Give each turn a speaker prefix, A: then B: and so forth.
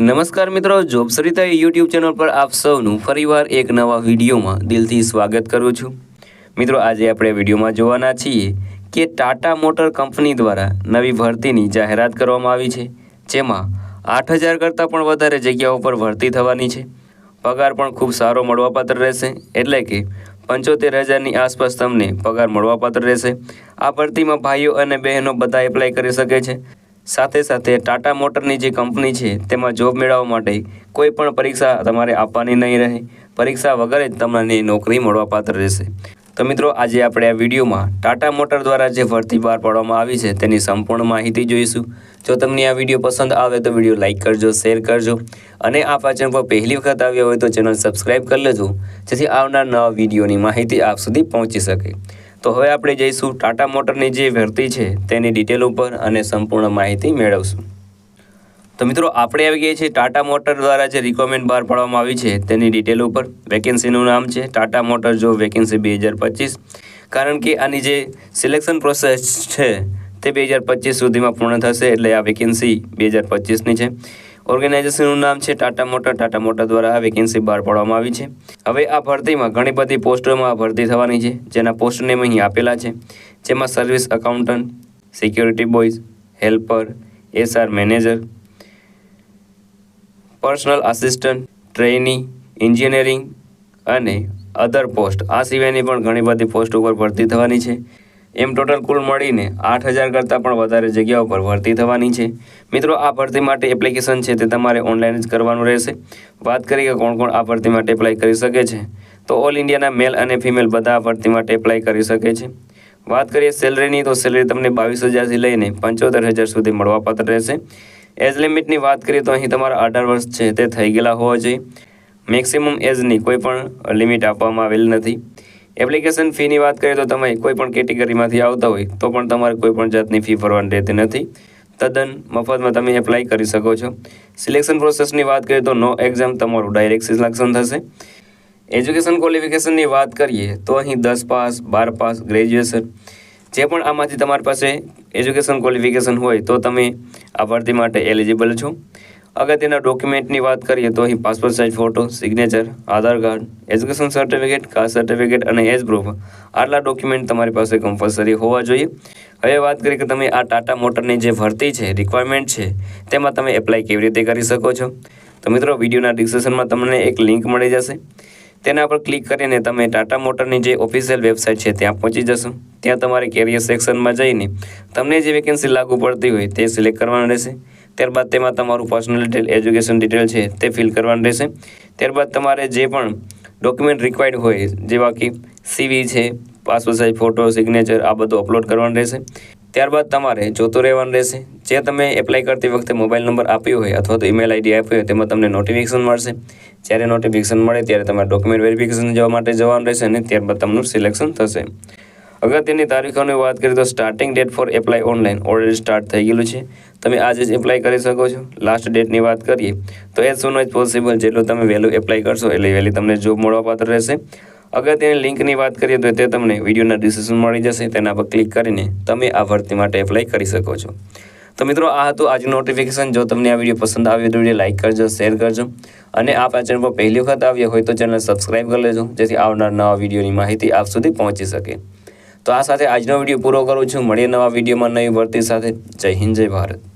A: નમસ્કાર મિત્રો, job Sarita YouTube channel પર આપ સૌનું ફરીવાર એક નવા વિડીયોમાં દિલથી સ્વાગત કરું છું। મિત્રો, આજે આપણે વિડીયોમાં જોવાના છીએ કે ટાટા મોટર કંપની દ્વારા નવી ભરતીની જાહેરાત કરવામાં આવી છે, જેમાં 8000 કરતાં પણ વધારે જગ્યાઓ પર ભરતી થવાની છે। પગાર પણ ખૂબ સારો મળવાપાત્ર રહેશે, એટલે કે 75000ની આસપાસ તમને પગાર મળવાપાત્ર રહેશે। આ ભરતીમાં ભાઈઓ અને બહેનો બધા એપ્લાય કરી શકે છે। સાથે સાથે ટાટા મોટરની જે કંપની છે તેમાં જોબ મેળવવા માટે કોઈ પણ પરીક્ષા તમારે આપવાની નહીં રહે। પરીક્ષા વગર જ તમને નોકરી મળવાપાત્ર રહેશે। તો મિત્રો, આજે આપણે આ વિડીયોમાં ટાટા મોટર દ્વારા જે ભરતી બહાર પાડવામાં આવી છે તેની સંપૂર્ણ માહિતી જોઈશું। જો તમને આ વિડીયો પસંદ આવે તો વિડીયો લાઇક કરજો, શેર કરજો અને આ ચેનલ પર પહેલી વખત આવ્યા હોય તો ચેનલ સબસ્ક્રાઈબ કરી લેજો, જેથી આવનાર નવા વિડીયોની માહિતી આપ સુધી પહોંચી શકે। તો હવે આપણે જઈશું ટાટા મોટરની જે ભરતી છે તેની ડિટેલ ઉપર અને સંપૂર્ણ માહિતી મેળવશું। તો મિત્રો, આપણે આવી ગયા છીએ ટાટા મોટર દ્વારા જે રિક્વાયરમેન્ટ બહાર પાડવામાં આવી છે તેની ડિટેલ ઉપર। વેકેન્સીનું નામ છે ટાટા મોટર જોબ વેકેન્સી 2025, કારણ કે આની જે સિલેક્શન પ્રોસેસ છે તે 2025 સુધીમાં પૂર્ણ થશે, એટલે આ વેકેન્સી 2025ની છે। ઓર્ગેનાઇઝેશનનું નામ છે ટાટા મોટર દ્વારા આ વેકેન્સી બહાર પાડવામાં આવી છે। હવે આ ભરતીમાં ઘણી બધી પોસ્ટોમાં ભરતી થવાની છે, જેના પોસ્ટ નેમ અહીં આપેલા છે, જેમાં service accountant, security boys, helper, HR manager, personal assistant, trainee, engineering અને અધર પોસ્ટ, આ સિવાયની પણ ઘણી બધી પોસ્ટ ઉપર ભરતી થવાની છે। એમ ટોટલ કુલ મળીને 8000 કરતાં પણ વધારે જગ્યાઓ પર ભરતી થવાની છે। મિત્રો, આ ભરતી માટે એપ્લિકેશન છે તે તમારે ઓનલાઈન જ કરવાનું રહેશે। વાત કરીએ કે કોણ કોણ આ ભરતી માટે એપ્લાય કરી શકે છે, તો ઓલ ઇન્ડિયાના મેલ અને ફિમેલ બધા આ ભરતી માટે એપ્લાય કરી શકે છે। વાત કરીએ સેલરીની, તો સેલરી તમને 22000થી લઈને 75000 સુધી મળવાપાત્ર રહેશે। એજ લિમિટની વાત કરીએ તો અહીં તમારા 18 વર્ષ છે તે થઈ ગયેલા હોવા જોઈએ। મેક્સિમમ એજની કોઈ પણ લિમિટ આપવામાં આવેલ નથી। એપ્લિકેશન ફીની વાત કરીએ તો તમે કોઈ પણ કેટેગરીમાંથી આવતા હોય તો પણ તમારે કોઈ પણ જાતની ફી ભરવાની રહેતી નથી, તદ્દન મફતમાં તમે એપ્લાય કરી શકો છો। સિલેક્શન પ્રોસેસની વાત કરીએ તો નો એક્ઝામ તમારું ડાયરેક્ટ સિલેક્શન થશે। એજ્યુકેશન ક્વોલિફિકેશનની વાત કરીએ તો અહીં 10 પાસ, 12 પાસ, ગ્રેજ્યુએશન, જે પણ આમાંથી તમારી પાસે એજ્યુકેશન ક્વોલિફિકેશન હોય તો તમે આ ભરતી માટે એલિજિબલ છો। અગત્યના ડોક્યુમેન્ટની વાત કરીએ તો અહીં passport size photo, signature, Aadhaar card, education certificate, caste certificate અને એજ પ્રૂફ, આટલા ડોક્યુમેન્ટ તમારી પાસે કમ્પલસરી હોવા જોઈએ। હવે વાત કરીએ કે તમે આ ટાટા મોટરની જે ભરતી છે, રિક્વાયરમેન્ટ છે, તેમાં તમે એપ્લાય કેવી રીતે કરી શકો છો। તો મિત્રો, વિડીયોના ડિસ્ક્રિપ્શનમાં તમને એક લિંક મળી જશે, તેના પર ક્લિક કરીને તમે ટાટા મોટરની જે ઓફિશિયલ વેબસાઇટ છે ત્યાં પહોંચી જશો। ત્યાં તમારે કેરિયર સેક્શનમાં જઈને તમને જે વેકેન્સી લાગુ પડતી હોય તે સિલેક્ટ કરવાનું રહેશે। ત્યારબાદ તેમાં તમારું પર્સનલ ડિટેલ, એજ્યુકેશન ડિટેલ છે તે ફિલ કરવાનું રહેશે। ત્યારબાદ તમારે જે પણ ડોક્યુમેન્ટ રિક્વાયર્ડ હોય, જેવા કે CV છે, પાસપોર્ટ સાઇઝ ફોટો, સિગ્નેચર, આ બધું અપલોડ કરવાનું રહેશે। ત્યારબાદ તમારે જોતું રહેવાનું રહેશે। જે તમે એપ્લાય કરતી વખતે મોબાઈલ નંબર આપ્યો હોય અથવા તો ઈમેલ આઈડી આપ્યો હોય તેમાં તમને નોટિફિકેશન મળશે। જ્યારે નોટિફિકેશન મળે ત્યારે તમારે ડોક્યુમેન્ટ વેરિફિકેશન જવા માટે જવાનું રહેશે અને ત્યારબાદ તમારું સિલેક્શન થશે। અગત્યની તારીખોની વાત કરીએ તો starting date four apply online already start થઈ ગયેલું છે, તમે આજે જ એપ્લાય કરી શકો છો। લાસ્ટ ડેટની વાત કરીએ તો એઝ સૂન એઝ પોસિબલ, જેટલું તમે વહેલું એપ્લાય કરશો એટલે વહેલી તમને જોબ મળવાપાત્ર રહેશે। અગત્યની લિંકની વાત કરીએ તો તે તમને વિડીયોના ડિસ્ક્રિપ્શન મળી જશે, તેના પર ક્લિક કરીને તમે આ ભરતી માટે એપ્લાય કરી શકો છો। તો મિત્રો, આ હતું આજનું નોટિફિકેશન। જો તમને આ વિડીયો પસંદ આવ્યો તો વિડીયો લાઇક કરજો, શેર કરજો અને આપ આ ચેનલ પર પહેલી વખત આવ્યા હોય તો ચેનલ સબસ્ક્રાઈબ કરી લેજો, જેથી આવનાર નવા વિડીયોની માહિતી આપ સુધી પહોંચી શકે। તો આ સાથે આજનો વિડીયો પૂરો કરું છું। મળીએ નવા વિડીયોમાં નવી ભરતી સાથે। જય હિન્દ, જય ભારત।